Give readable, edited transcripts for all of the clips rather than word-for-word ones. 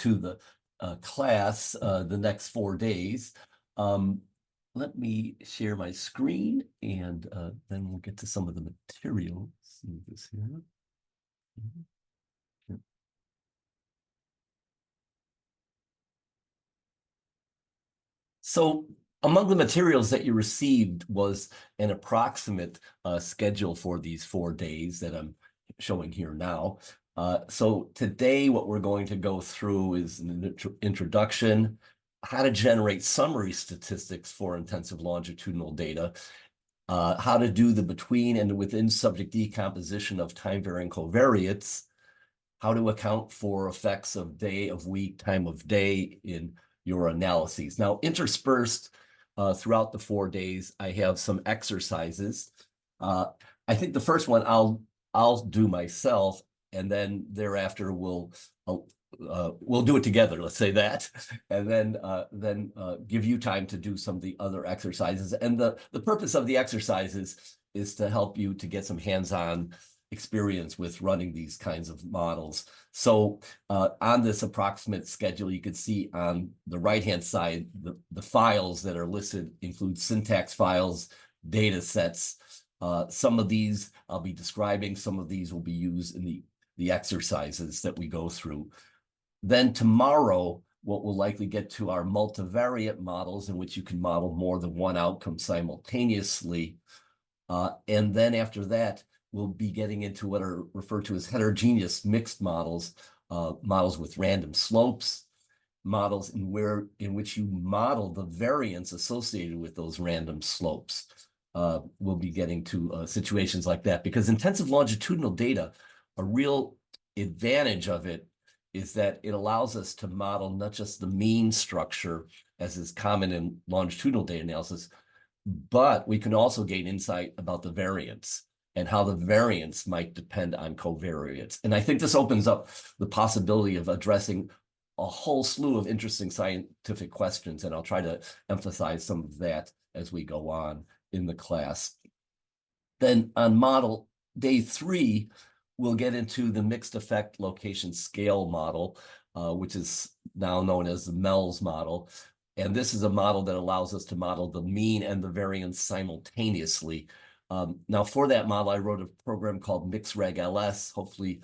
to the class the next 4 days. Let me share my screen, and then we'll get to some of the materials. Move this here. So among the materials that you received was an approximate schedule for these 4 days that I'm showing here now. So today what we're going to go through is an introduction, how to generate summary statistics for intensive longitudinal data, how to do the between and within subject decomposition of time-varying covariates, how to account for effects of day of week, time of day in your analyses. Now, interspersed throughout the 4 days, I have some exercises. I think the first one I'll do myself, and then thereafter we'll do it together. Let's say that, and then give you time to do some of the other exercises. And the purpose of the exercises is to help you to get some hands-on experience with running these kinds of models. So on this approximate schedule, you can see on the right-hand side, the files that are listed include syntax files, data sets. Some of these I'll be describing, some of these will be used in the exercises that we go through. Then tomorrow, what we'll likely get to are multivariate models in which you can model more than one outcome simultaneously. And then after that, we'll be getting into what are referred to as heterogeneous mixed models, models with random slopes, models in which you model the variance associated with those random slopes. We'll be getting to situations like that, because intensive longitudinal data, a real advantage of it is that it allows us to model not just the mean structure, as is common in longitudinal data analysis, but we can also gain insight about the variance and how the variance might depend on covariates. And I think this opens up the possibility of addressing a whole slew of interesting scientific questions, and I'll try to emphasize some of that as we go on in the class. Then on model day 3, we'll get into the mixed effect location scale model, which is now known as the MELS model. And this is a model that allows us to model the mean and the variance simultaneously. Now, for that model, I wrote a program called MixRegLS. Hopefully,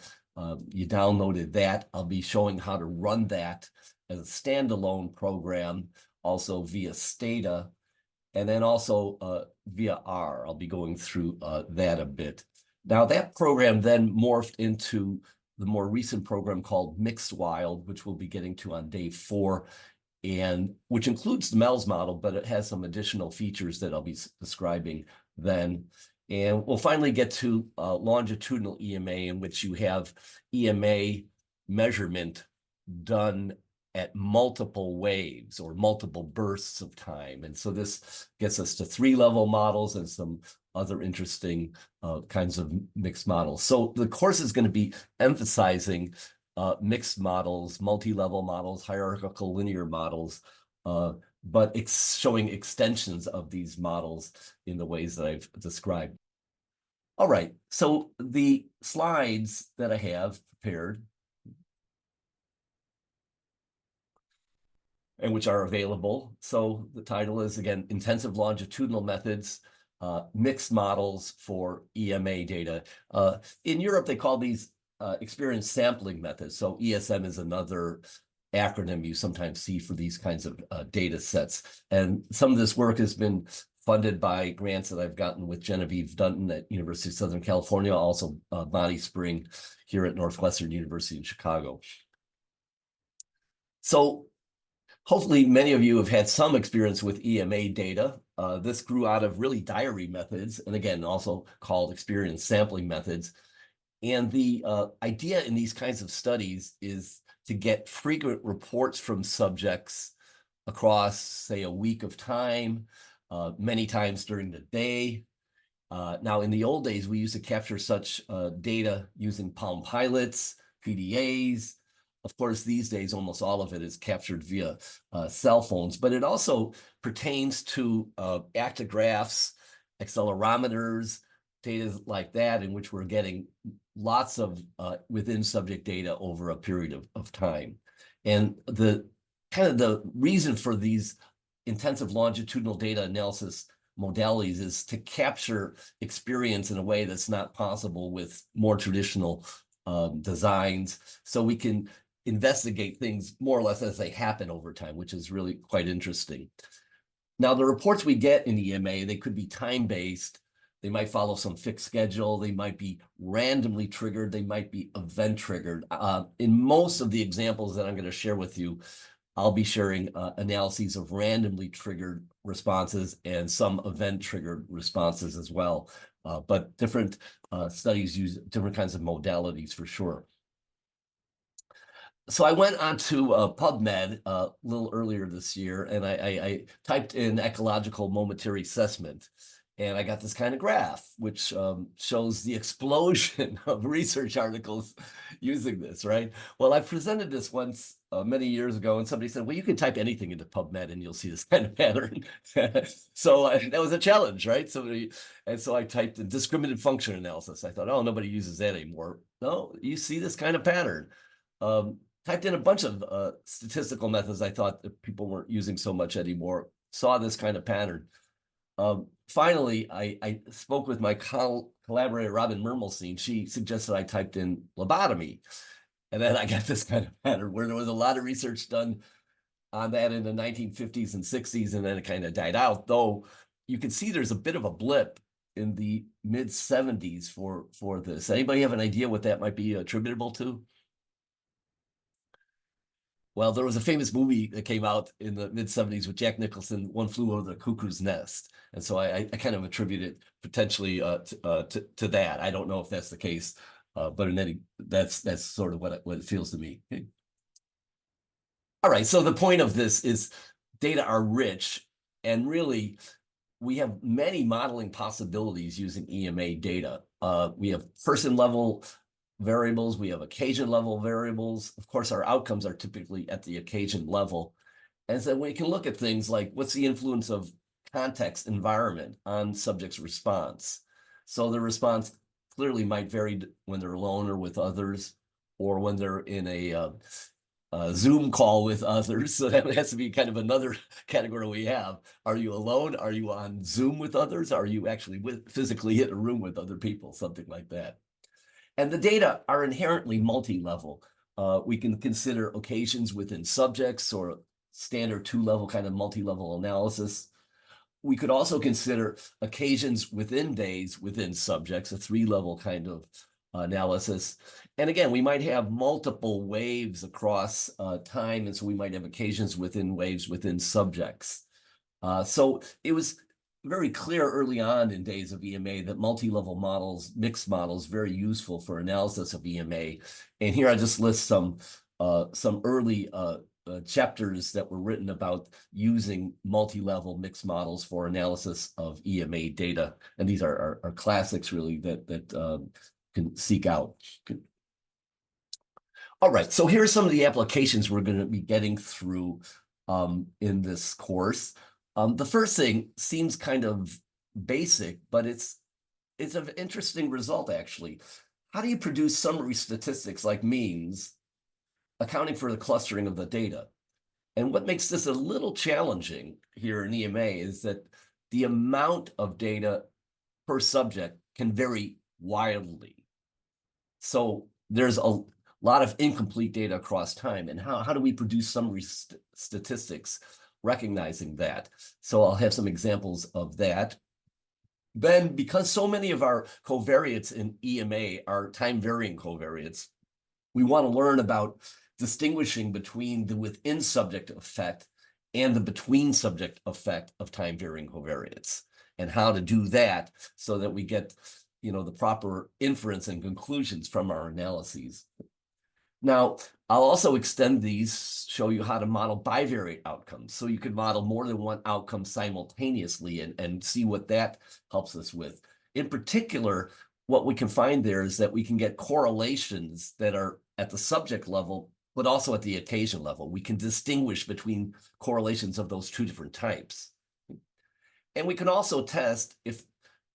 you downloaded that. I'll be showing how to run that as a standalone program, also via Stata, and then also via R. I'll be going through that a bit. Now, that program then morphed into the more recent program called MixWILD, which we'll be getting to on day 4, and which includes the MELS model, but it has some additional features that I'll be describing then. And we'll finally get to longitudinal EMA, in which you have EMA measurement done at multiple waves or multiple bursts of time. And so this gets us to 3-level models and some other interesting kinds of mixed models. So the course is going to be emphasizing mixed models, multi-level models, hierarchical linear models, but showing extensions of these models in the ways that I've described. All right, so the slides that I have prepared and which are available. So the title is, again, Intensive Longitudinal Methods, Mixed Models for EMA Data. In Europe, they call these experience sampling methods. So ESM is another acronym you sometimes see for these kinds of data sets. And some of this work has been funded by grants that I've gotten with Genevieve Dunton at University of Southern California, also Bonnie Spring here at Northwestern University in Chicago. So hopefully many of you have had some experience with EMA data. This grew out of really diary methods, and again, also called experience sampling methods. And the idea in these kinds of studies is to get frequent reports from subjects across, say, a week of time, many times during the day. Now, in the old days, we used to capture such data using Palm Pilots, PDAs. Of course, these days, almost all of it is captured via cell phones, but it also pertains to actigraphs, accelerometers, data like that, in which we're getting lots of within subject data over a period of time. And the kind of the reason for these intensive longitudinal data analysis modalities is to capture experience in a way that's not possible with more traditional designs. So we can investigate things more or less as they happen over time, which is really quite interesting. Now, the reports we get in EMA, they could be time-based. They might follow some fixed schedule. They might be randomly triggered. They might be event-triggered. In most of the examples that I'm going to share with you, I'll be sharing analyses of randomly triggered responses and some event-triggered responses as well. But different studies use different kinds of modalities for sure. So I went onto PubMed a little earlier this year, and I typed in ecological momentary assessment, and I got this kind of graph, which shows the explosion of research articles using this, right? Well, I presented this once many years ago, and somebody said, well, you can type anything into PubMed and you'll see this kind of pattern. So that was a challenge, right? So I typed in discriminative function analysis. I thought, oh, nobody uses that anymore. No, you see this kind of pattern. Typed in a bunch of statistical methods I thought that people weren't using so much anymore, saw this kind of pattern. Finally, I spoke with my collaborator, Robin Mermelstein. She suggested I typed in lobotomy. And then I got this kind of pattern where there was a lot of research done on that in the 1950s and 60s, and then it kind of died out. Though you can see there's a bit of a blip in the mid-70s for this. Anybody have an idea what that might be attributable to? Well, there was a famous movie that came out in the mid-70s with Jack Nicholson, One Flew Over the Cuckoo's Nest. And so I kind of attribute it potentially to that. I don't know if that's the case, but that's sort of what it feels to me. All right, so the point of this is data are rich, and really we have many modeling possibilities using EMA data. We have person-level variables, we have occasion-level variables. Of course, our outcomes are typically at the occasion level. And so we can look at things like what's the influence of context, environment on subject's response. So the response clearly might vary when they're alone or with others, or when they're in a Zoom call with others. So that has to be kind of another category we have. Are you alone? Are you on Zoom with others? Are you actually physically in a room with other people? Something like that. And the data are inherently multi-level. We can consider occasions within subjects or standard two-level kind of multi-level analysis. We could also consider occasions within days within subjects, a three-level kind of analysis. And again, we might have multiple waves across time, and so we might have occasions within waves within subjects. So it was very clear early on in days of EMA that multi-level models, mixed models, very useful for analysis of EMA. And here I just list some early chapters that were written about using multi-level mixed models for analysis of EMA data. And these are classics really that can seek out. All right, so here are some of the applications we're going to be getting through in this course. The first thing seems kind of basic, but it's an interesting result, actually. How do you produce summary statistics like means, accounting for the clustering of the data? And what makes this a little challenging here in EMA is that the amount of data per subject can vary wildly. So there's a lot of incomplete data across time. And how do we produce summary statistics recognizing that? So I'll have some examples of that. Then, because so many of our covariates in EMA are time-varying covariates, we want to learn about distinguishing between the within-subject effect and the between-subject effect of time-varying covariates, and how to do that so that we get, the proper inference and conclusions from our analyses. Now, I'll also extend these, show you how to model bivariate outcomes. So you could model more than one outcome simultaneously and see what that helps us with. In particular, what we can find there is that we can get correlations that are at the subject level, but also at the occasion level. We can distinguish between correlations of those two different types. And we can also test if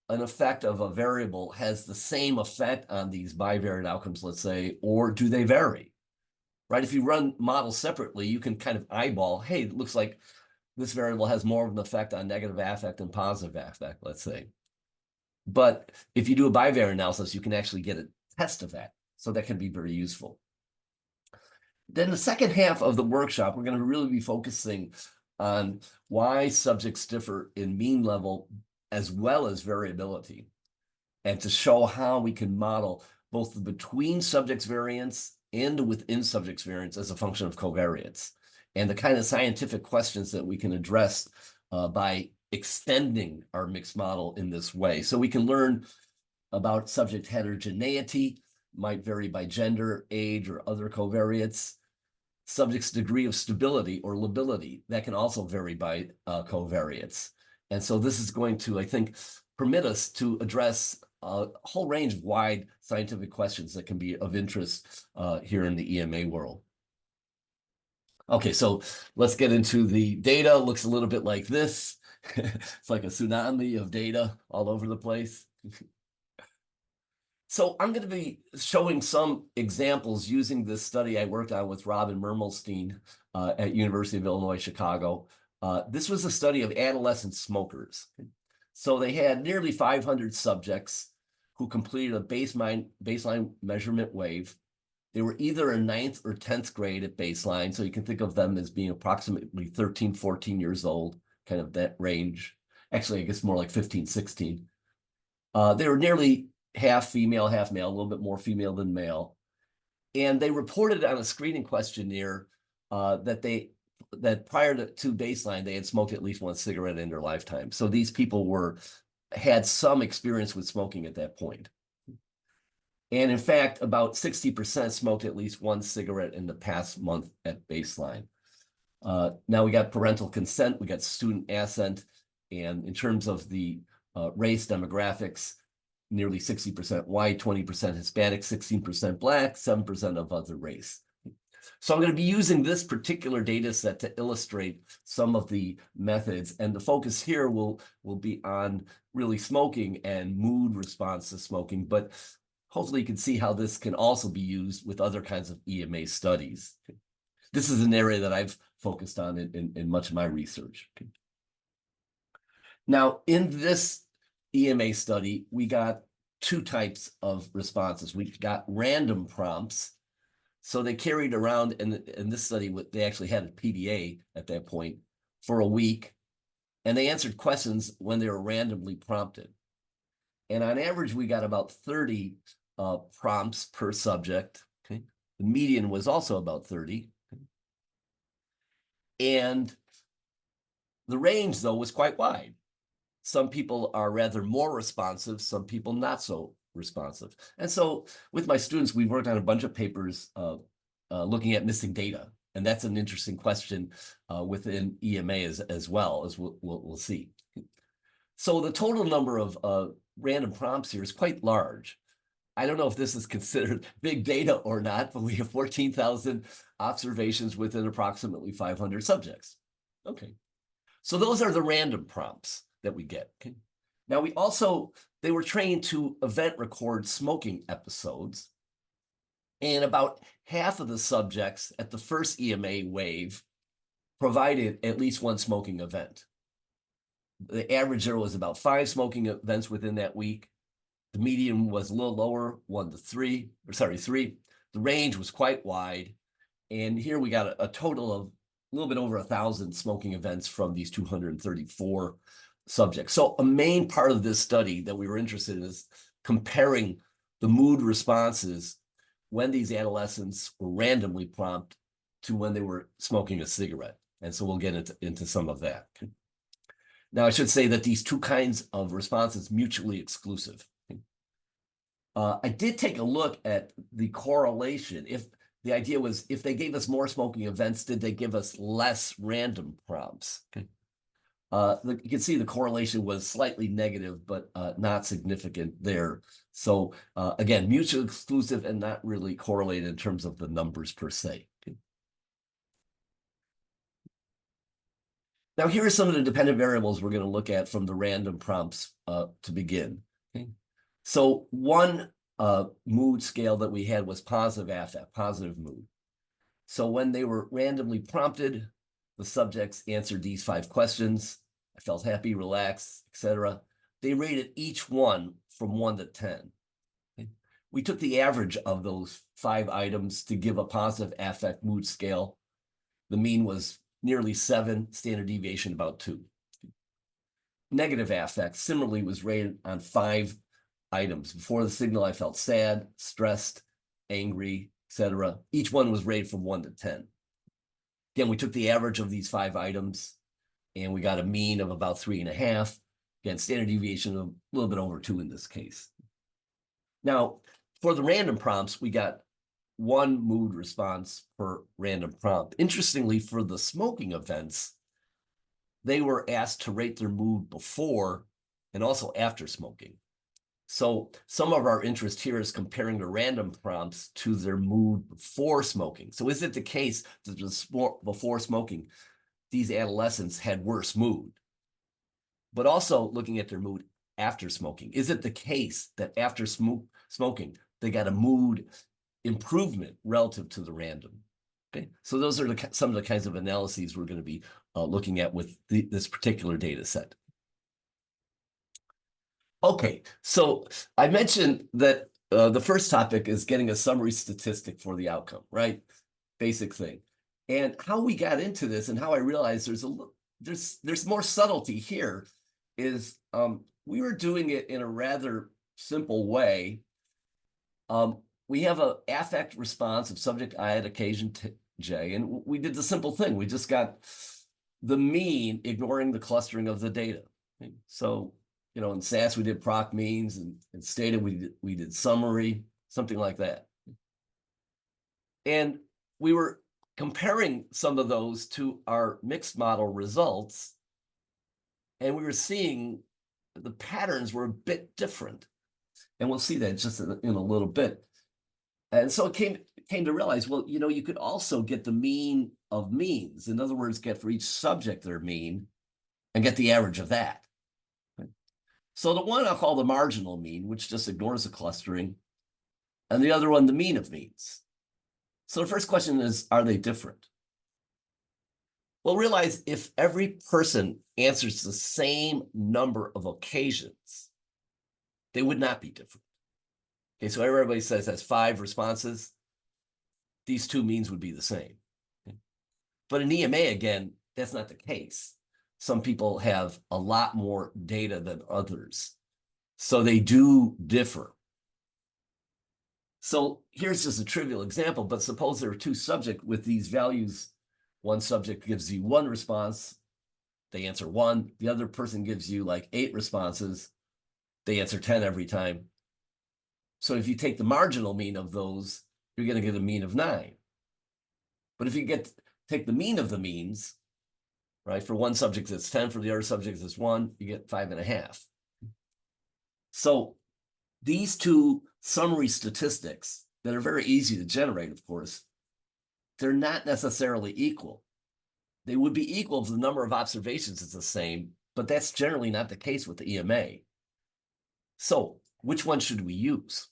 an effect of a variable has the same effect on these bivariate outcomes, let's say, or do they vary? right? If you run models separately, you can kind of eyeball, hey, it looks like this variable has more of an effect on negative affect than positive affect, let's say. But if you do a bivariate analysis, you can actually get a test of that. So that can be very useful. Then the second half of the workshop, we're going to really be focusing on why subjects differ in mean level as well as variability, and to show how we can model both the between subjects variance and the within subjects variance as a function of covariates, and the kind of scientific questions that we can address by extending our mixed model in this way. So we can learn about subject heterogeneity, might vary by gender, age, or other covariates. Subject's degree of stability or lability, that can also vary by covariates. And so this is going to, I think, permit us to address a whole range of wide scientific questions that can be of interest here in the EMA world. Okay, so let's get into the data. Looks a little bit like this. It's like a tsunami of data all over the place. So I'm going to be showing some examples using this study I worked on with Robin Mermelstein at University of Illinois, Chicago. This was a study of adolescent smokers. So they had nearly 500 subjects who completed a baseline measurement wave. They were either in 9th or 10th grade at baseline, so you can think of them as being approximately 13, 14 years old, kind of that range. Actually, I guess more like 15, 16. They were nearly half female, half male, a little bit more female than male. And they reported on a screening questionnaire that prior to baseline, they had smoked at least one cigarette in their lifetime. So these people had some experience with smoking at that point. And in fact, about 60% smoked at least one cigarette in the past month at baseline. Now we got parental consent, we got student assent, and in terms of the race demographics, nearly 60% white, 20% Hispanic, 16% Black, 7% of other race. So I'm going to be using this particular data set to illustrate some of the methods, and the focus here will be on really smoking and mood response to smoking, but hopefully you can see how this can also be used with other kinds of EMA studies. This is an area that I've focused on in much of my research. Now, in this EMA study, we got two types of responses. We got random prompts. So they carried around, in this study, they actually had a PDA at that point for a week, and they answered questions when they were randomly prompted. And on average, we got about 30 prompts per subject. Okay? The median was also about 30. Okay? And the range, though, was quite wide. Some people are rather more responsive, some people not so responsive. And so with my students, we've worked on a bunch of papers looking at missing data. And that's an interesting question within EMA as well, as we'll see. So the total number of random prompts here is quite large. I don't know if this is considered big data or not, but we have 14,000 observations within approximately 500 subjects. Okay, so those are the random prompts that we get. Okay. Now they were trained to event record smoking episodes, and about half of the subjects at the first EMA wave provided at least one smoking event. The average there was about 5 smoking events within that week. The median was a little lower, 3. The range was quite wide. And here we got a total of a little bit over 1,000 smoking events from these 234 subjects. So a main part of this study that we were interested in is comparing the mood responses when these adolescents were randomly prompted to when they were smoking a cigarette. And so we'll get into some of that. Now, I should say that these two kinds of responses mutually exclusive. I did take a look at the correlation. If the idea was, if they gave us more smoking events, did they give us less random prompts? Okay. You can see the correlation was slightly negative, but not significant there. So again, mutually exclusive and not really correlated in terms of the numbers per se. Okay. Now, here are some of the dependent variables we're going to look at from the random prompts to begin. Okay. So one mood scale that we had was positive affect, positive mood. So when they were randomly prompted, the subjects answered these 5 questions. I felt happy, relaxed, etc. They rated each one from 1 to 10. Okay. We took the average of those 5 items to give a positive affect mood scale. The mean was nearly 7, standard deviation about 2. Negative affect similarly was rated on 5 items. Before the signal, I felt sad, stressed, angry, etc. Each one was rated from 1 to 10. Again, we took the average of these 5 items and we got a mean of about 3.5. Again, standard deviation of a little bit over 2 in this case. Now, for the random prompts, we got 1 mood response per random prompt. Interestingly, for the smoking events, they were asked to rate their mood before and also after smoking. So some of our interest here is comparing the random prompts to their mood before smoking. So is it the case that before smoking, these adolescents had worse mood? But also looking at their mood after smoking, is it the case that after smoking, they got a mood improvement relative to the random? Okay, so those are some of the kinds of analyses we're going to be looking at with this particular data set. Okay, so I mentioned that the first topic is getting a summary statistic for the outcome, right? Basic thing. And how we got into this and how I realized there's more subtlety here is we were doing it in a rather simple way. We have an affect response of subject I at occasion J, and we did the simple thing. We just got the mean ignoring the clustering of the data. Okay? So, you know, in SAS we did proc means, and in Stata we did summary, something like that. And we were comparing some of those to our mixed model results, and we were seeing the patterns were a bit different. And we'll see that just in a little bit. And so it came to realize, well, you know, you could also get the mean of means. In other words, get for each subject their mean and get the average of that. Okay. So the one I'll call the marginal mean, which just ignores the clustering, and the other one, the mean of means. So the first question is, are they different? Well, realize if every person answers the same number of occasions, they would not be different. Okay, so everybody says has 5 responses. These 2 means would be the same. Okay. But in EMA, again, that's not the case. Some people have a lot more data than others. So they do differ. So here's just a trivial example, but suppose there are 2 subjects with these values. One subject gives you 1 response, they answer 1. The other person gives you like 8 responses, they answer 10 every time. So if you take the marginal mean of those, you're going to get a mean of 9. But if you take the mean of the means, right, for one subject it's 10, for the other subject it's 1, you get 5.5. So these 2 summary statistics that are very easy to generate, of course, they're not necessarily equal. They would be equal if the number of observations is the same, but that's generally not the case with the EMA. So which one should we use?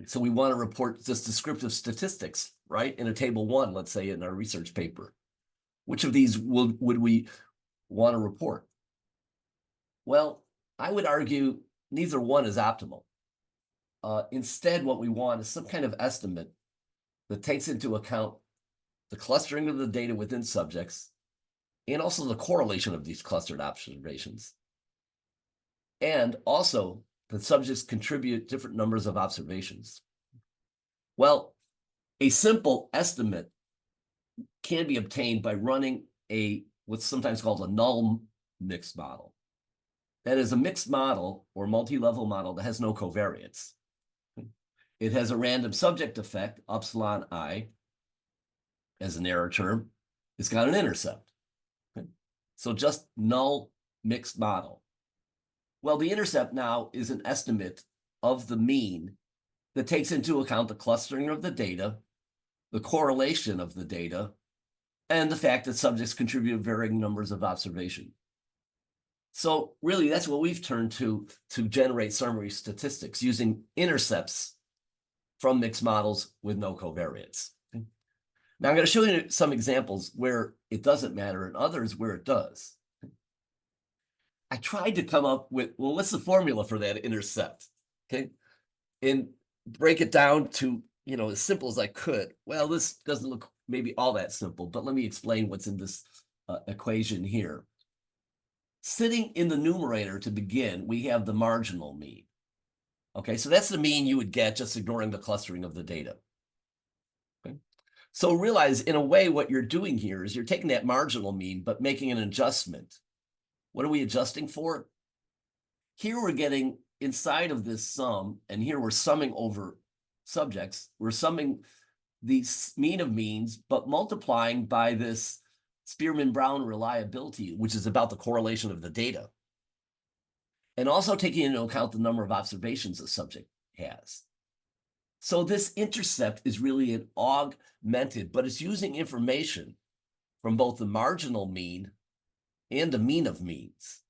So we want to report just descriptive statistics, right? In a table 1, let's say in our research paper. Which of these would we want to report? Well, I would argue neither one is optimal. Instead, what we want is some kind of estimate that takes into account the clustering of the data within subjects and also the correlation of these clustered observations. And also, the subjects contribute different numbers of observations. Well, a simple estimate can be obtained by running what's sometimes called a null mixed model. That is a mixed model or multi-level model that has no covariates. It has a random subject effect, epsilon I, as an error term. It's got an intercept. So just null mixed model. Well, the intercept now is an estimate of the mean that takes into account the clustering of the data, the correlation of the data, and the fact that subjects contribute varying numbers of observation. So really, that's what we've turned to generate summary statistics using intercepts from mixed models with no covariates. Now I'm going to show you some examples where it doesn't matter and others where it does. I tried to come up with, well, what's the formula for that intercept? Okay. And break it down to, as simple as I could. Well, this doesn't look maybe all that simple, but let me explain what's in this equation here. Sitting in the numerator to begin, we have the marginal mean. Okay, so that's the mean you would get just ignoring the clustering of the data. Okay, so realize in a way what you're doing here is you're taking that marginal mean, but making an adjustment. What are we adjusting for? Here we're getting inside of this sum, and here we're summing over subjects. We're summing the mean of means, but multiplying by this Spearman-Brown reliability, which is about the correlation of the data. And also taking into account the number of observations the subject has. So this intercept is really an augmented, but it's using information from both the marginal mean and the mean of means.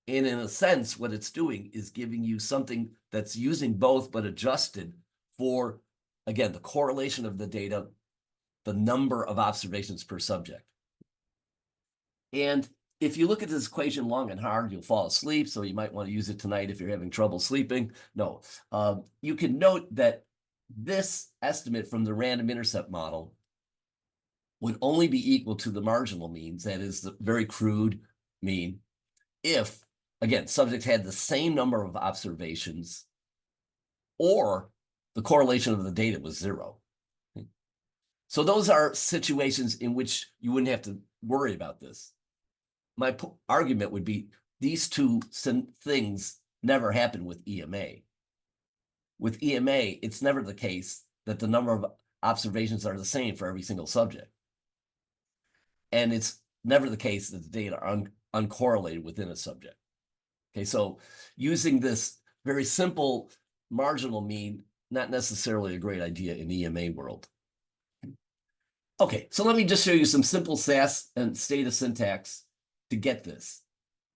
And in a sense, what it's doing is giving you something that's using both, but adjusted for, again, the correlation of the data, the number of observations per subject. And if you look at this equation long and hard, you'll fall asleep. So you might want to use it tonight if you're having trouble sleeping. No, you can note that this estimate from the random intercept model would only be equal to the marginal means, that is the very crude mean, if, again, subjects had the same number of observations or the correlation of the data was 0. So those are situations in which you wouldn't have to worry about this. My argument would be these two things never happen with EMA. With EMA, it's never the case that the number of observations are the same for every single subject. And it's never the case that the data are uncorrelated within a subject. Okay, so using this very simple marginal mean, not necessarily a great idea in the EMA world. Okay, so let me just show you some simple SAS and Stata syntax to get this.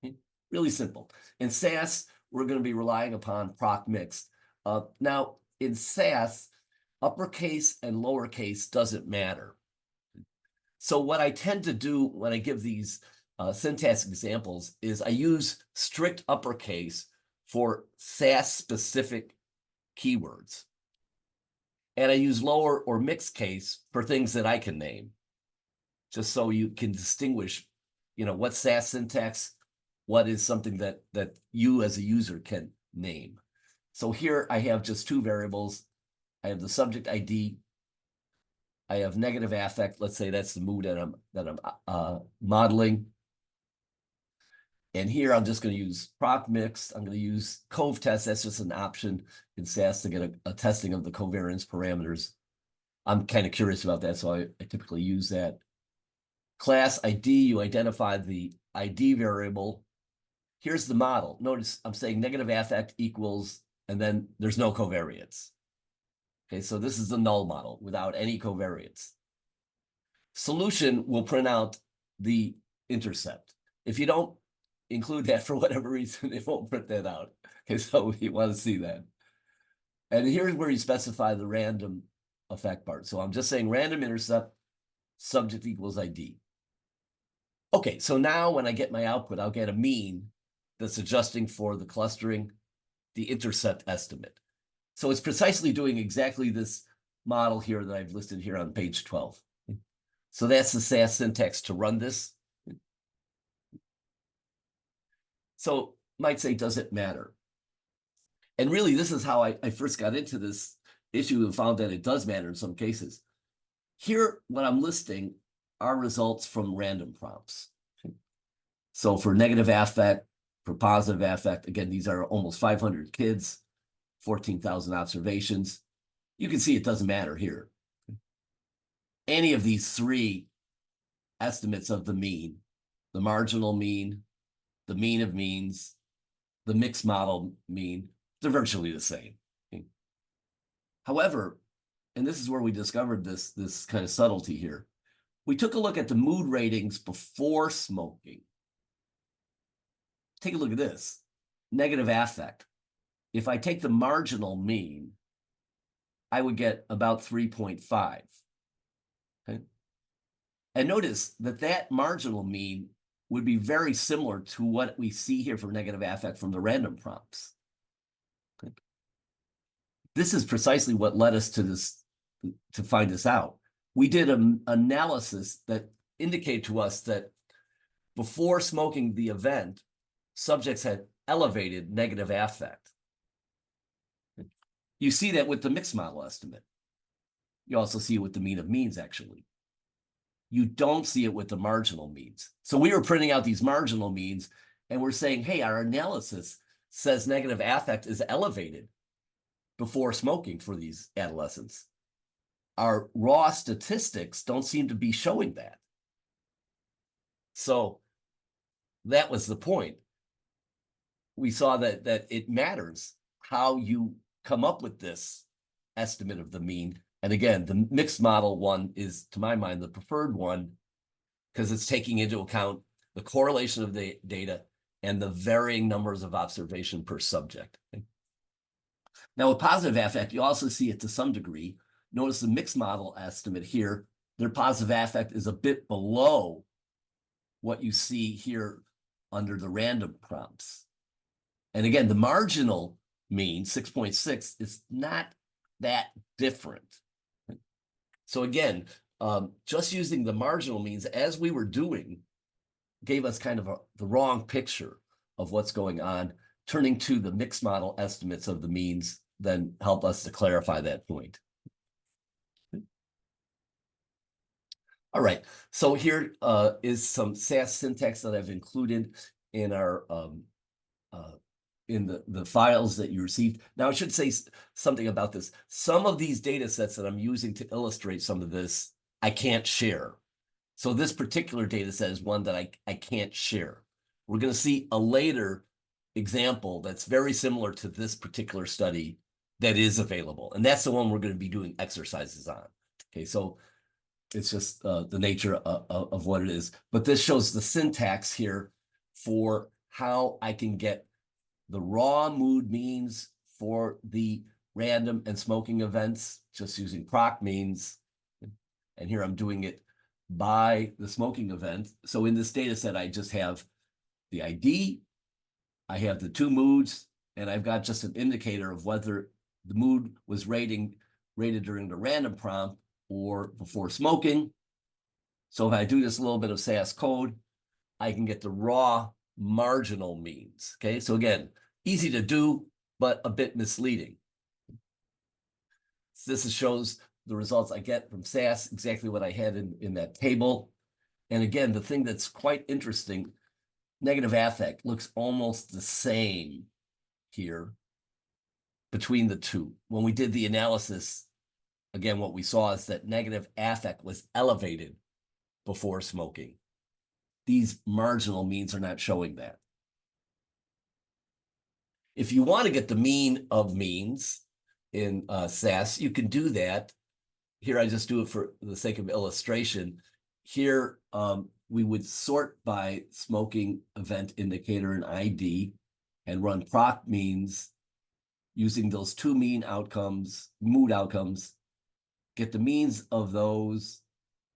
Okay? Really simple. In SAS, we're going to be relying upon proc mixed. Now, in SAS, uppercase and lowercase doesn't matter. So what I tend to do when I give these syntax examples is I use strict uppercase for SAS-specific keywords. And I use lower or mixed case for things that I can name, just so you can distinguish, what SAS syntax, what is something that you as a user can name. So here I have just two variables. I have the subject ID. I have negative affect. Let's say that's the mood that I'm modeling. And here I'm just going to use proc mixed. I'm going to use cov test. That's just an option in SAS to get a testing of the covariance parameters. I'm kind of curious about that, so I typically use that. Class ID, you identify the ID variable. Here's the model. Notice I'm saying negative affect equals, and then there's no covariance. Okay, so this is the null model without any covariance. Solution will print out the intercept. If you don't include that for whatever reason, it won't print that out. Okay, so you want to see that. And here's where you specify the random effect part. So I'm just saying random intercept, subject equals ID. Okay, so now when I get my output, I'll get a mean that's adjusting for the clustering, the intercept estimate. So it's precisely doing exactly this model here that I've listed here on page 12. So that's the SAS syntax to run this. So might say, does it matter? And really, this is how I first got into this issue and found that it does matter in some cases. Here, what I'm listing are results from random prompts. So for negative affect, for positive affect, again, these are almost 500 kids, 14,000 observations. You can see it doesn't matter here. Any of these three estimates of the mean, the marginal mean, the mean of means, the mixed model mean, they're virtually the same. Okay. However, and this is where we discovered this kind of subtlety here, we took a look at the mood ratings before smoking. Take a look at this, negative affect. If I take the marginal mean, I would get about 3.5. Okay? And notice that that marginal mean would be very similar to what we see here for negative affect from the random prompts. Okay. This is precisely what led us to this, to find this out. We did an analysis that indicated to us that before smoking the event, subjects had elevated negative affect. You see that with the mixed model estimate. You also see it with the mean of means, actually. You don't see it with the marginal means. So we were printing out these marginal means, and we're saying, hey, our analysis says negative affect is elevated before smoking for these adolescents. Our raw statistics don't seem to be showing that. So that was the point. We saw that it matters how you come up with this estimate of the mean. And again, the mixed model one is, to my mind, the preferred one because it's taking into account the correlation of the data and the varying numbers of observation per subject. Now, with positive affect, you also see it to some degree. Notice the mixed model estimate here, their positive affect is a bit below what you see here under the random prompts. And again, the marginal mean, 6.6, is not that different. So again, just using the marginal means as we were doing gave us kind of the wrong picture of what's going on. Turning to the mixed model estimates of the means then help us to clarify that point. All right, so here is some SAS syntax that I've included in our in the files that you received. Now, I should say something about this. Some of these data sets that I'm using to illustrate some of this, I can't share. So this particular data set is one that I can't share. We're going to see a later example that's very similar to this particular study that is available. And that's the one we're going to be doing exercises on. Okay, so it's just the nature of what it is. But this shows the syntax here for how I can get the raw mood means for the random and smoking events, just using proc means. And here I'm doing it by the smoking event. So in this data set, I just have the ID, I have the two moods, and I've got just an indicator of whether the mood was rated during the random prompt or before smoking. So if I do this little bit of SAS code, I can get the raw marginal means. Okay, so again, easy to do, but a bit misleading. So this shows the results I get from SAS, exactly what I had in that table. And again, the thing that's quite interesting, negative affect looks almost the same here between the two. When we did the analysis, again, what we saw is that negative affect was elevated before smoking. These marginal means are not showing that. If you want to get the mean of means in SAS, you can do that. Here, I just do it for the sake of illustration. Here, we would sort by smoking event indicator and ID and run proc means using those two mood outcomes, get the means of those.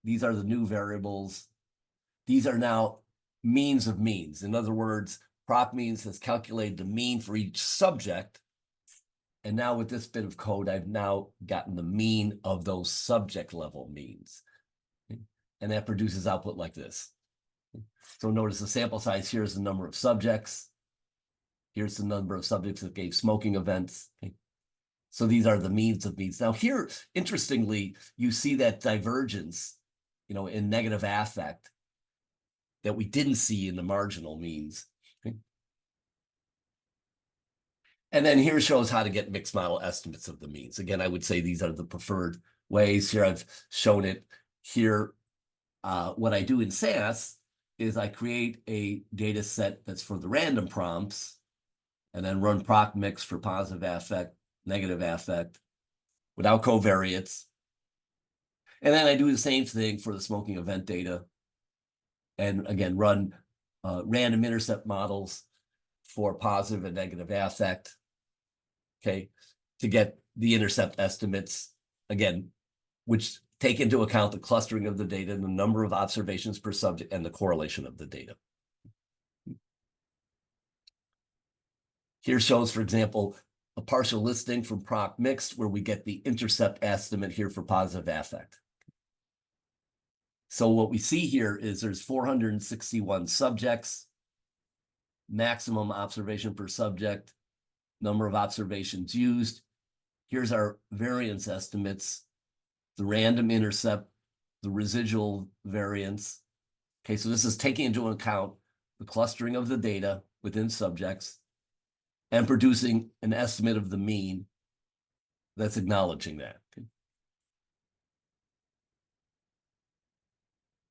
These are the new variables. These are now means of means. In other words, proc means has calculated the mean for each subject. And now with this bit of code, I've now gotten the mean of those subject level means. And that produces output like this. So notice the sample size here is the number of subjects. Here's the number of subjects that gave smoking events. So these are the means of means. Now here, interestingly, you see that divergence, in negative affect that we didn't see in the marginal means. And then here shows how to get mixed model estimates of the means. Again, I would say these are the preferred ways. Here I've shown it. Here, what I do in SAS is I create a data set that's for the random prompts and then run proc mix for positive affect, negative affect without covariates. And then I do the same thing for the smoking event data. And again, run random intercept models for positive and negative affect, okay, to get the intercept estimates, again, which take into account the clustering of the data, the number of observations per subject, and the correlation of the data. Here shows, for example, a partial listing from PROC mixed, where we get the intercept estimate here for positive affect. So what we see here is there's 461 subjects, maximum observation per subject, number of observations used. Here's our variance estimates, the random intercept, the residual variance. Okay, so this is taking into account the clustering of the data within subjects and producing an estimate of the mean that's acknowledging that. Okay.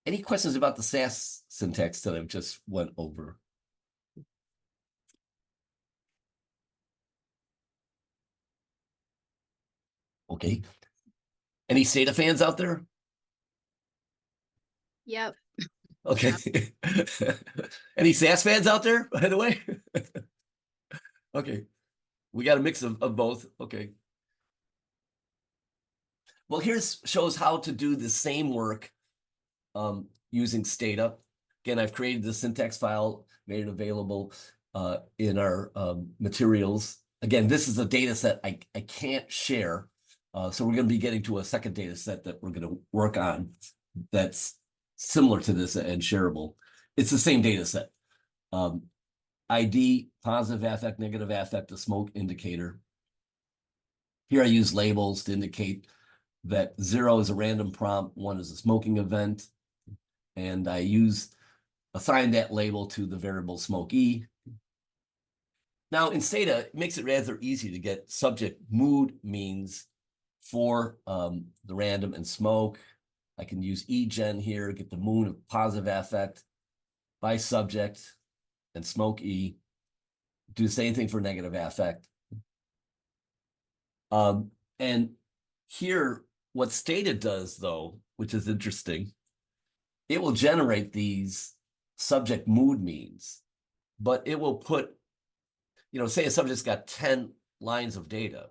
Any questions about the SAS syntax that I've just went over? Okay. Any Stata fans out there? Yep. Okay. Any SAS fans out there, by the way? Okay. We got a mix of both. Okay. Well, here's shows how to do the same work using Stata. Again, I've created the syntax file, made it available in our materials. Again, this is a data set I can't share. So we're going to be getting to a second data set that we're going to work on that's similar to this and shareable. It's the same data set. ID, positive affect, negative affect, the smoke indicator. Here I use labels to indicate that 0 is a random prompt, 1 is a smoking event. And I assign that label to the variable smoke E. Now in Stata, it makes it rather easy to get subject mood means for the random and smoke. I can use eGen here, get the moon of positive affect by subject and smoke E. Do the same thing for negative affect. And here, what Stata does, though, which is interesting, it will generate these subject mood means, but it will put, say a subject's got 10 lines of data.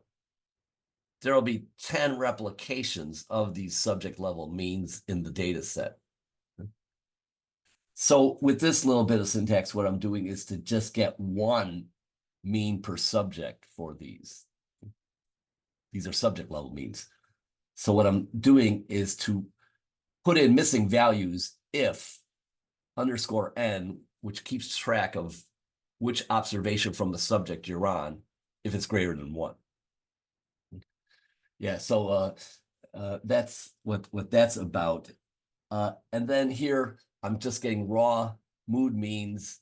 There will be 10 replications of these subject level means in the data set. So with this little bit of syntax, what I'm doing is to just get one mean per subject for these. These are subject level means. So what I'm doing is to put in missing values if _n, which keeps track of which observation from the subject you're on, if it's greater than 1. Yeah, so that's what that's about. And then here, I'm just getting raw mood means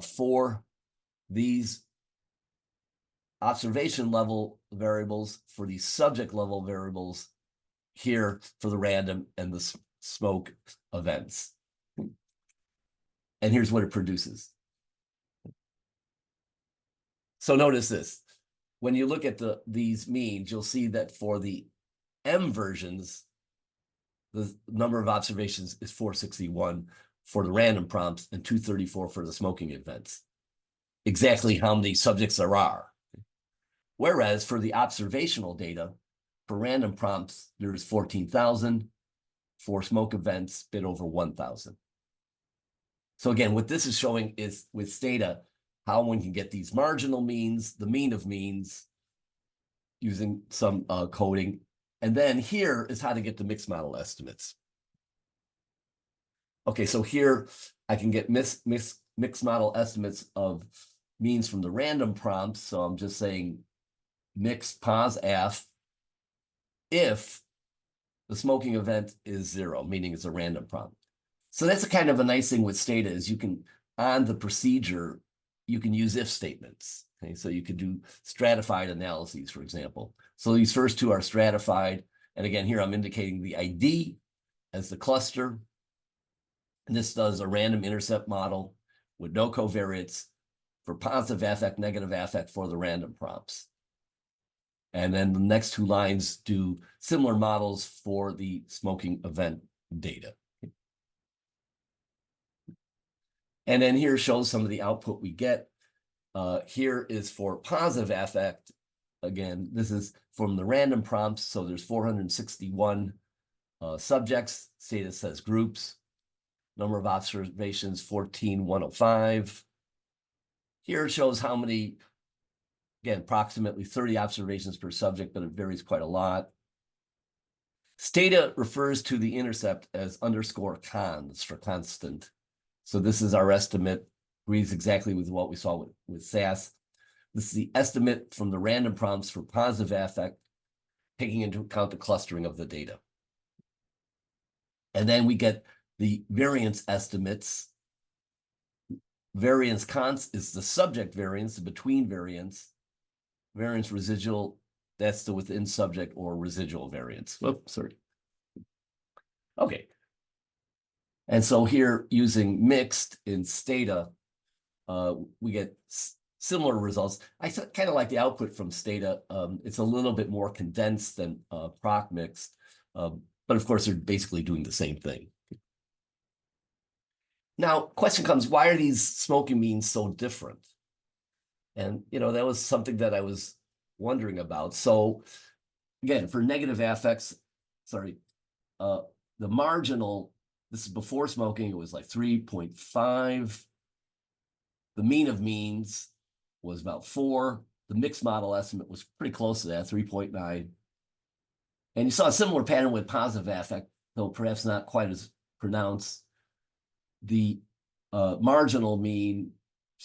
for these observation level variables, for these subject level variables here for the random and the smoke events. And here's what it produces. So notice this. When you look at these means, you'll see that for the M versions, the number of observations is 461 for the random prompts and 234 for the smoking events. Exactly how many subjects there are. Whereas for the observational data, for random prompts, there's 14,000. For smoke events, a bit over 1,000. So again, what this is showing is with Stata, how one can get these marginal means, the mean of means, using some coding. And then here is how to get the mixed model estimates. Okay, so here I can get mixed model estimates of means from the random prompts. So I'm just saying mixed pos F if the smoking event is 0, meaning it's a random prompt. So that's a kind of a nice thing with Stata is you can, on the procedure, you can use if statements. Okay, so you could do stratified analyses, for example. So these first two are stratified. And again, here I'm indicating the ID as the cluster. And this does a random intercept model with no covariates for positive affect, negative affect for the random prompts. And then the next two lines do similar models for the smoking event data. And then here shows some of the output we get. Here is for positive affect. Again, this is from the random prompts. So there's 461 subjects. Stata says groups. Number of observations, 14,105. Here it shows how many, again, approximately 30 observations per subject, but it varies quite a lot. Stata refers to the intercept as underscore cons for constant. So this is our estimate, agrees exactly with what we saw with SAS. This is the estimate from the random prompts for positive affect, taking into account the clustering of the data. And then we get the variance estimates. Variance cons is the subject variance, the between variance. Variance residual, that's the within subject or residual variance. Whoops, sorry. Okay. And so here, using mixed in Stata, we get similar results. I kind of like the output from Stata. It's a little bit more condensed than proc mixed, but of course, they're basically doing the same thing. Now, question comes, why are these smoking means so different? And, that was something that I was wondering about. So again, for negative affects, the marginal, this is before smoking, it was like 3.5. The mean of means was about 4. The mixed model estimate was pretty close to that, 3.9. And you saw a similar pattern with positive affect, though perhaps not quite as pronounced. The marginal mean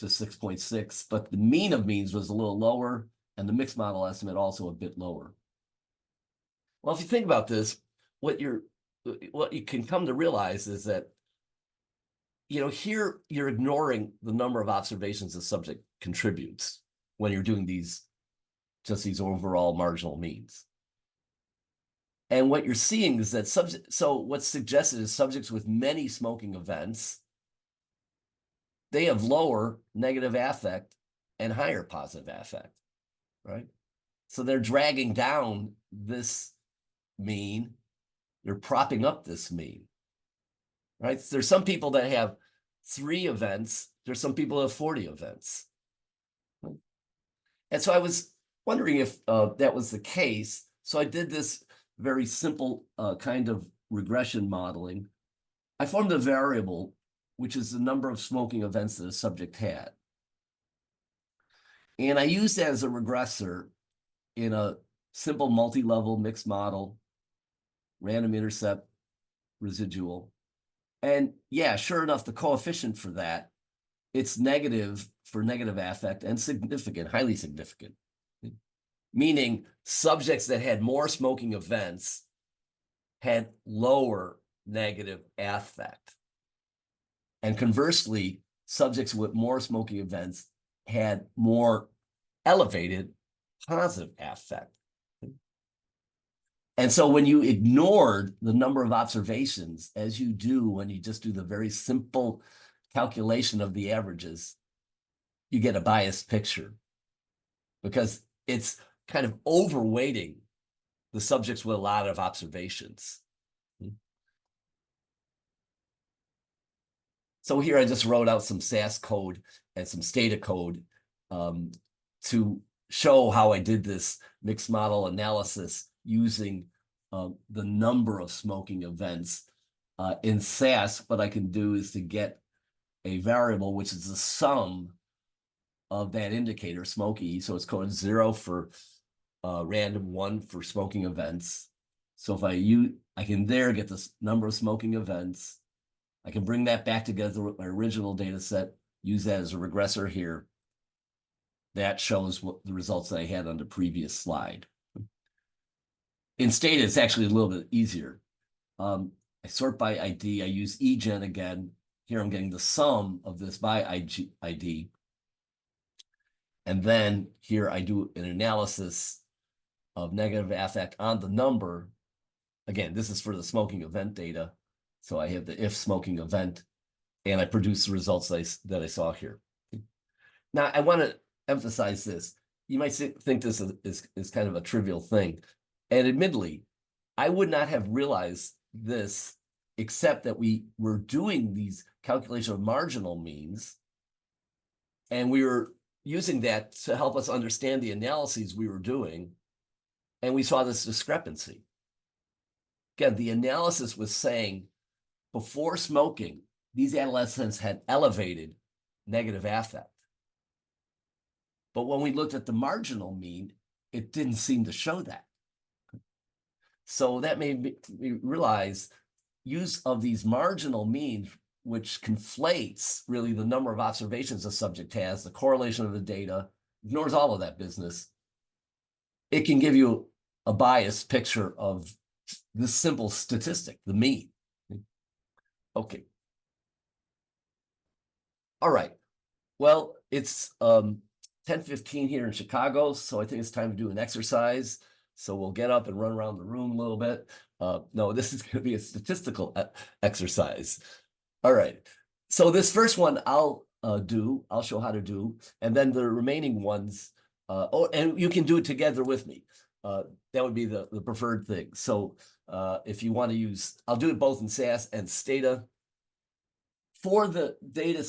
was 6.6, but the mean of means was a little lower, and the mixed model estimate also a bit lower. Well, if you think about this, what you can come to realize is that, here you're ignoring the number of observations the subject contributes when you're doing these overall marginal means. And what you're seeing is that so what's suggested is subjects with many smoking events, they have lower negative affect and higher positive affect, right? So they're dragging down this mean, they're propping up this mean, right? There's some people that have 3 events, there's some people that have 40 events. And so I was wondering if that was the case. So I did this very simple kind of regression modeling. I formed a variable, which is the number of smoking events that a subject had. And I used that as a regressor in a simple multi-level mixed model, random intercept, residual. And yeah, sure enough, the coefficient for that, it's negative for negative affect and significant, highly significant. Meaning subjects that had more smoking events had lower negative affect. And conversely, subjects with more smoking events had more elevated positive affect. And so when you ignored the number of observations, as you do when you just do the very simple calculation of the averages, you get a biased picture because it's kind of overweighting the subjects with a lot of observations. So here I just wrote out some SAS code and some Stata code to show how I did this mixed model analysis using the number of smoking events. In SAS, what I can do is to get a variable, which is the sum of that indicator, smoky. So it's coded 0 for random, 1 for smoking events. So if I can there get this number of smoking events. I can bring that back together with my original data set, use that as a regressor here. That shows what the results that I had on the previous slide. In Stata, it's actually a little bit easier. I sort by ID. I use eGen again. Here I'm getting the sum of this by ID. And then here I do an analysis of negative affect on the number. Again, this is for the smoking event data. So I have the if smoking event, and I produce the results that I saw here. Now, I want to emphasize this. You might think this is kind of a trivial thing. And admittedly, I would not have realized this except that we were doing these calculations of marginal means, and we were using that to help us understand the analyses we were doing, and we saw this discrepancy. Again, the analysis was saying before smoking, these adolescents had elevated negative affect. But when we looked at the marginal mean, it didn't seem to show that. So that made me realize use of these marginal means, which conflates really the number of observations a subject has, the correlation of the data, ignores all of that business. It can give you a biased picture of this simple statistic, the mean. Okay. All right. Well, it's 10:15 here in Chicago, so I think it's time to do an exercise. So we'll get up and run around the room a little bit. No, this is going to be a statistical exercise. All right. So this first one I'll show how to do, and then the remaining ones, and you can do it together with me. That would be the preferred thing. So if you want to use, I'll do it both in SAS and Stata. For the data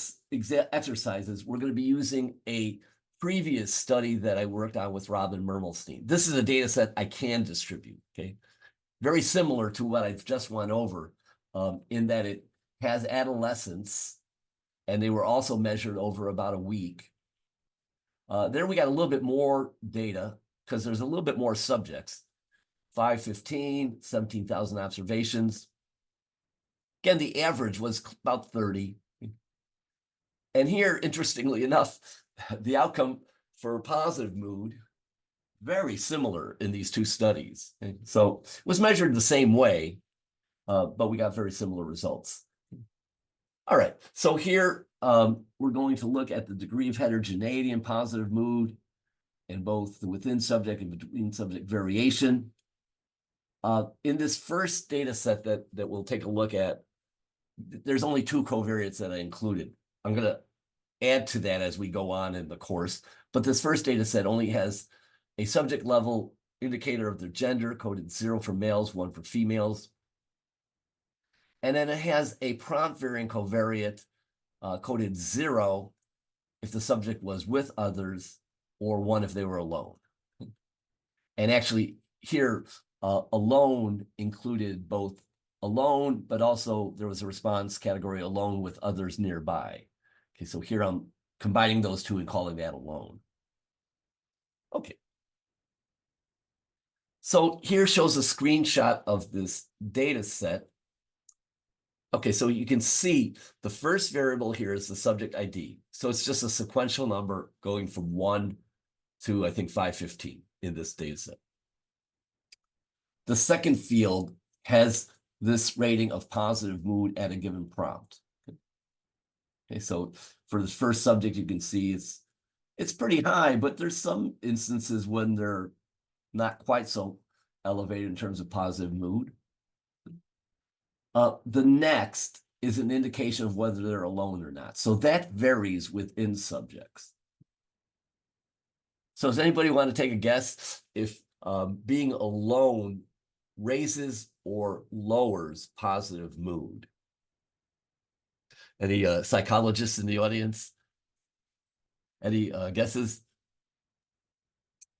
exercises, we're going to be using a previous study that I worked on with Robin Mermelstein. This is a data set I can distribute, okay? Very similar to what I've just went over in that it has adolescents, and they were also measured over about a week. There we got a little bit more data because there's a little bit more subjects. 515, 17,000 observations. Again, the average was about 30. And here, interestingly enough, the outcome for positive mood, very similar in these two studies. So it was measured the same way, but we got very similar results. All right, so here we're going to look at the degree of heterogeneity in positive mood in both the within subject and between subject variation. In this first data set that we'll take a look at, there's only 2 covariates that I included. I'm going to add to that as we go on in the course, but this first data set only has a subject level indicator of their gender, coded 0 for males, 1 for females. And then it has a prompt variant covariate coded 0 if the subject was with others, or 1 if they were alone. And actually here, alone included both alone, but also there was a response category alone with others nearby. Okay, so here I'm combining those two and calling that alone. Okay. So here shows a screenshot of this data set. Okay, so you can see the first variable here is the subject ID. So it's just a sequential number going from 1 to, I think, 515 in this data set. The second field has this rating of positive mood at a given prompt. Okay, so for the first subject, you can see it's pretty high, but there's some instances when they're not quite so elevated in terms of positive mood. The next is an indication of whether they're alone or not. So that varies within subjects. So does anybody want to take a guess if being alone raises or lowers positive mood? Any psychologists in the audience? Any guesses?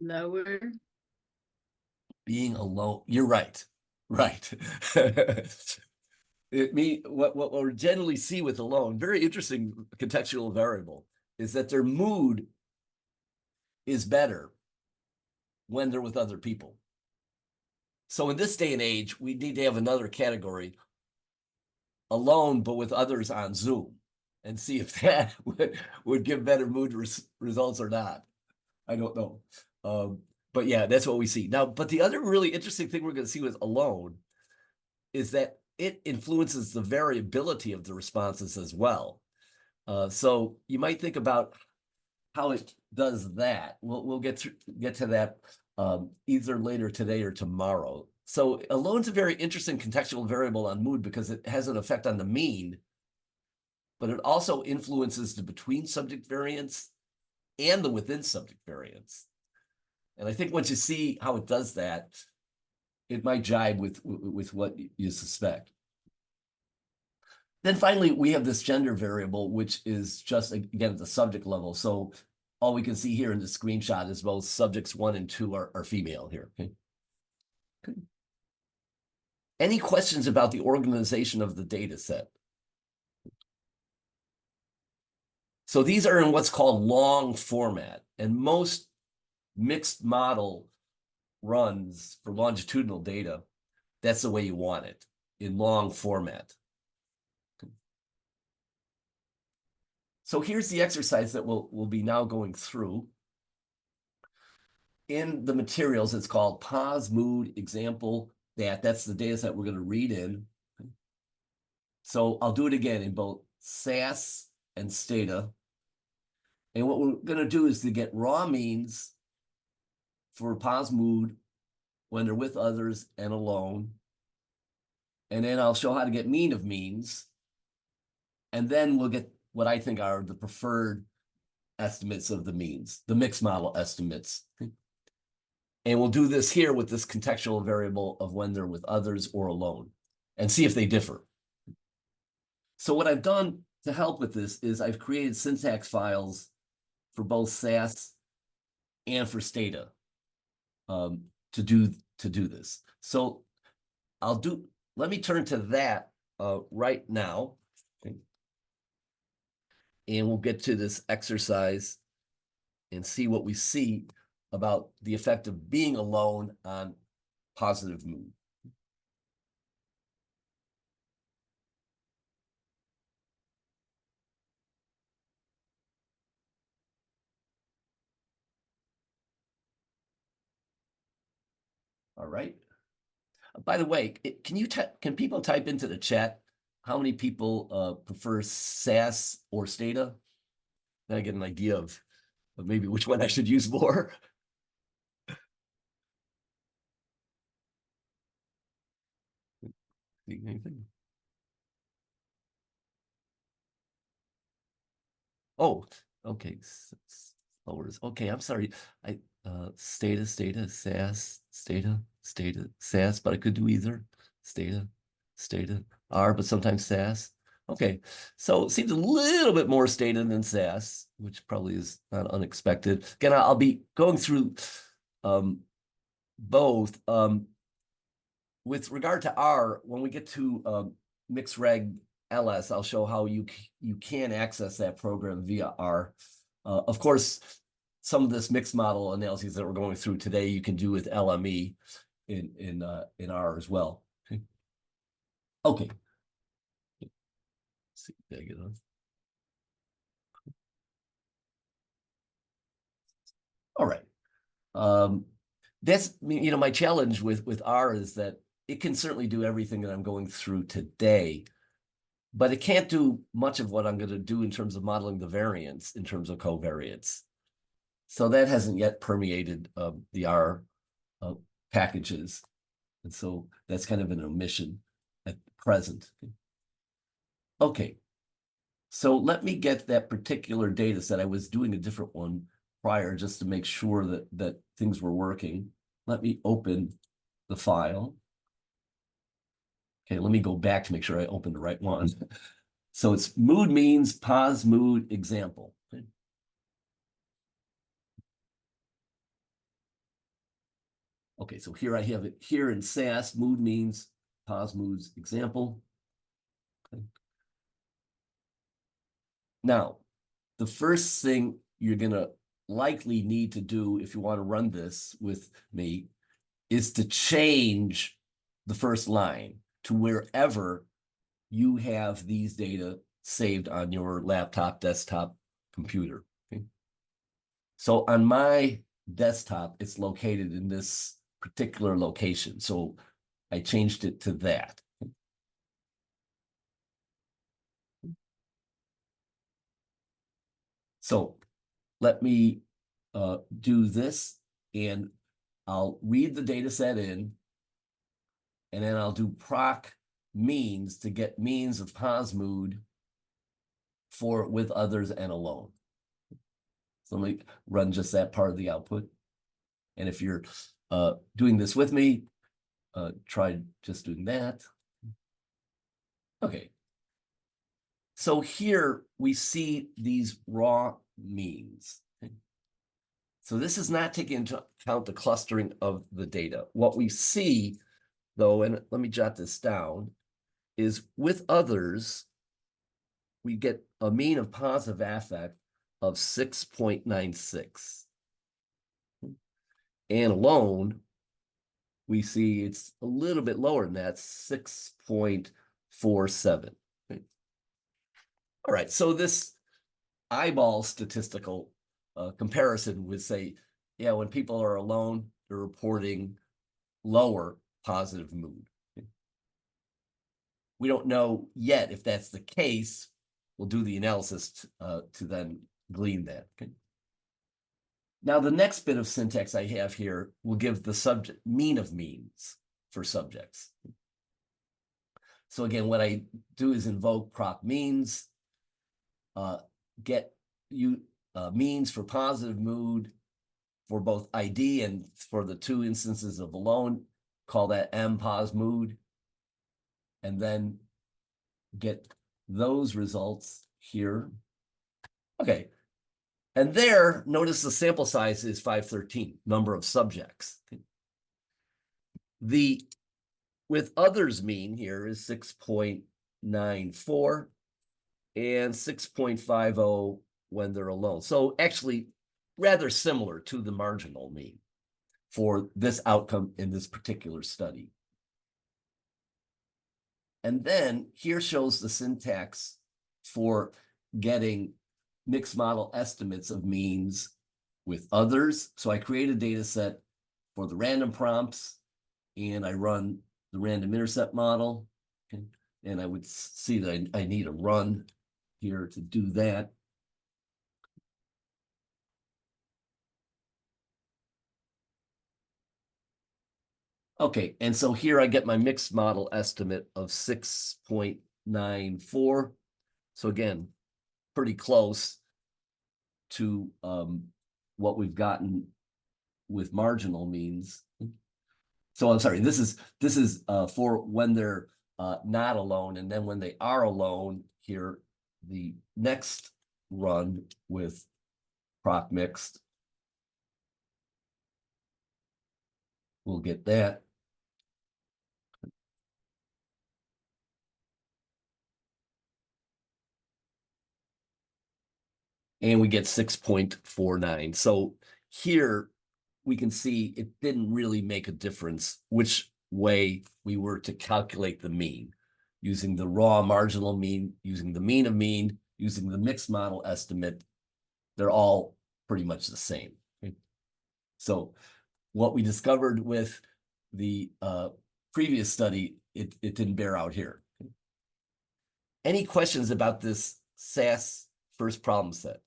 Lower. Being alone, you're right. Right. What we generally see with alone, very interesting contextual variable, is that their mood is better when they're with other people. So in this day and age, we need to have another category, alone, but with others on Zoom, and see if that would give better mood results or not. I don't know. But yeah, that's what we see. Now, but the other really interesting thing we're going to see with alone is that it influences the variability of the responses as well. So you might think about how it does that. We'll get to that either later today or tomorrow. So alone's a very interesting contextual variable on mood because it has an effect on the mean, but it also influences the between subject variance and the within subject variance. And I think once you see how it does that, it might jibe with what you suspect. Then finally, we have this gender variable, which is just, again, at the subject level. So all we can see here in the screenshot is both subjects 1 and 2 are female here. Okay. Any questions about the organization of the data set? So these are in what's called long format, and most mixed model runs for longitudinal data, that's the way you want it, in long format. So here's the exercise that we'll be now going through. In the materials, it's called pause, mood, example, that's the data set we're going to read in. So I'll do it again in both SAS and Stata. And what we're going to do is to get raw means for pause mood when they're with others and alone. And then I'll show how to get mean of means. And then we'll get what I think are the preferred estimates of the means, the mixed model estimates. And we'll do this here with this contextual variable of when they're with others or alone and see if they differ. So what I've done to help with this is I've created syntax files for both SAS and for Stata to do this. So let me turn to that right now. Okay. And we'll get to this exercise and see what we see about the effect of being alone on positive mood. All right. By the way, can people type into the chat how many people prefer SAS or Stata? Then I get an idea of maybe which one I should use more. Anything? Oh, okay. Okay, I'm sorry. Stata, SAS, Stata, SAS, but I could do either. Stata, R, but sometimes SAS. Okay, so it seems a little bit more Stata than SAS, which probably is not unexpected. Again, I'll be going through both. With regard to R, when we get to MixRegLS, I'll show how you can access that program via R. Of course, some of this mixed model analyses that we're going through today, you can do with LME in R as well. Okay. Let's see, did I get on? All right. That's my challenge with R is that it can certainly do everything that I'm going through today, but it can't do much of what I'm going to do in terms of modeling the variance in terms of covariates. So that hasn't yet permeated the R packages. And so that's kind of an omission at present. Okay. So let me get that particular data set. I was doing a different one prior just to make sure that things were working. Let me open the file. Okay, let me go back to make sure I opened the right one. So it's mood means, pause mood example. Okay, so here I have it here in SAS, mood means, pause moods example. Okay. Now, the first thing you're going to likely need to do if you want to run this with me is to change the first line to wherever you have these data saved on your laptop, desktop, computer. Okay? So on my desktop, it's located in this particular location. So I changed it to that. So let me do this, and I'll read the data set in, and then I'll do proc means to get means of pause mood for with others and alone. So let me run just that part of the output. And if you're doing this with me, try just doing that. Okay. So here we see these raw means. Okay. So this is not taking into account the clustering of the data. What we see though, and let me jot this down, is with others, we get a mean of positive affect of 6.96. And alone, we see it's a little bit lower than that, 6.47. All right, so this eyeball statistical comparison would say, yeah, when people are alone, they're reporting lower positive mood. We don't know yet if that's the case. We'll do the analysis to then glean that. Okay. Now, the next bit of syntax I have here will give the subject mean of means for subjects. So again, what I do is invoke proc means, get you means for positive mood for both ID and for the two instances of alone, call that mpos mood, and then get those results here. Okay, and there, notice the sample size is 513, number of subjects. The with others mean here is 6.94 and 6.50 when they're alone. So actually rather similar to the marginal mean for this outcome in this particular study. And then here shows the syntax for getting mixed model estimates of means with others. So I create a data set for the random prompts and I run the random intercept model. Okay. And I would see that I need a run here to do that. Okay, and so here I get my mixed model estimate of 6.94. So again, pretty close to what we've gotten with marginal means. So I'm sorry, this is for when they're not alone, and then when they are alone, here the next run with proc mixed, we'll get that. And we get 6.49. So here we can see it didn't really make a difference which way we were to calculate the mean, using the raw marginal mean, using the mean of mean, using the mixed model estimate. They're all pretty much the same. Okay? So what we discovered with the previous study, it didn't bear out here. Okay? Any questions about this SAS first problem set?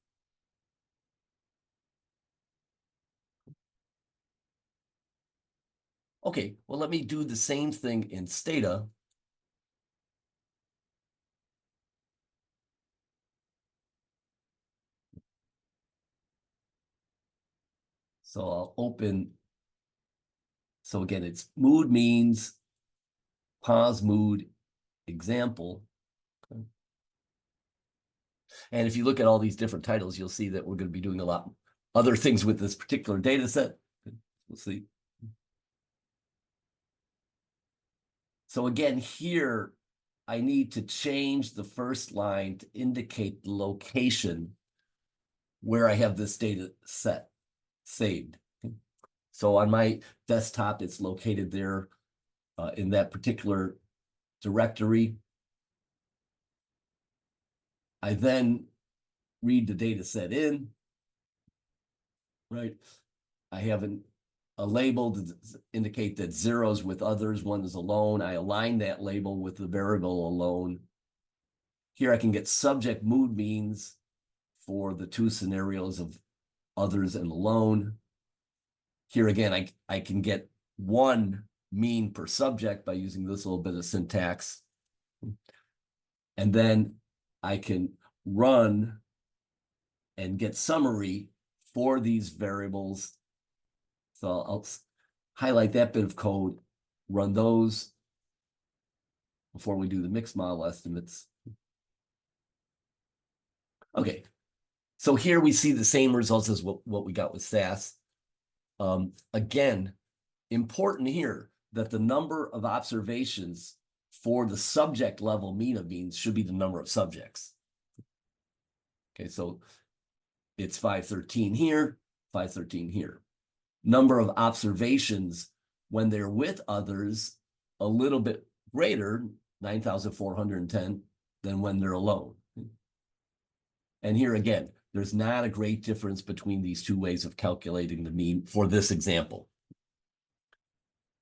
Okay, well, let me do the same thing in Stata. So I'll open. So again, it's mood means pos mood example. Okay. And if you look at all these different titles, you'll see that we're going to be doing a lot other things with this particular data set. We'll see. So again, here, I need to change the first line to indicate the location where I have this data set saved. Okay. So on my desktop, it's located there in that particular directory. I then read the data set in, right? I have a label to indicate that 0 is with others, 1 is alone. I align that label with the variable alone. Here I can get subject mood means for the two scenarios of others and alone. Here again, I can get one mean per subject by using this little bit of syntax. And then I can run and get summary for these variables. So I'll highlight that bit of code, run those before we do the mixed model estimates. Okay, so here we see the same results as what we got with SAS. Again, important here, that the number of observations for the subject level mean of means should be the number of subjects. Okay, so it's 513 here, 513 here. Number of observations when they're with others, a little bit greater, 9,410, than when they're alone. And here again, there's not a great difference between these two ways of calculating the mean for this example.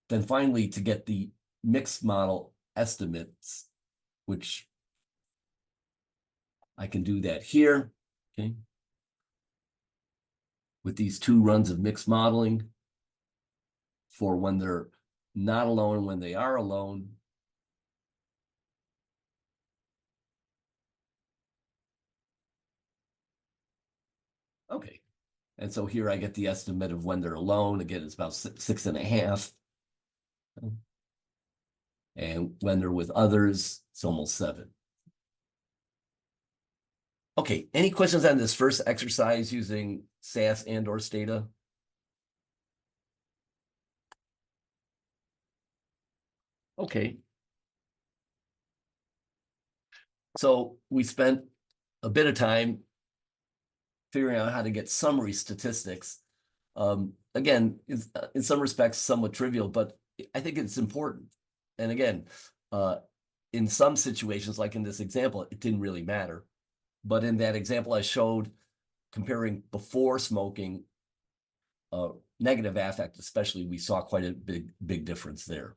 Then finally, to get the mixed model estimates, which I can do that here, okay, with these two runs of mixed modeling for when they're not alone and when they are alone. Okay, and so here I get the estimate of when they're alone. Again, it's about 6.5. And when they're with others, it's almost 7. Okay, any questions on this first exercise using SAS and or Stata? Okay. So we spent a bit of time figuring out how to get summary statistics. Again, in some respects, somewhat trivial, but I think it's important. And again, in some situations, like in this example, it didn't really matter. But in that example I showed, comparing before smoking, negative affect especially, we saw quite a big difference there.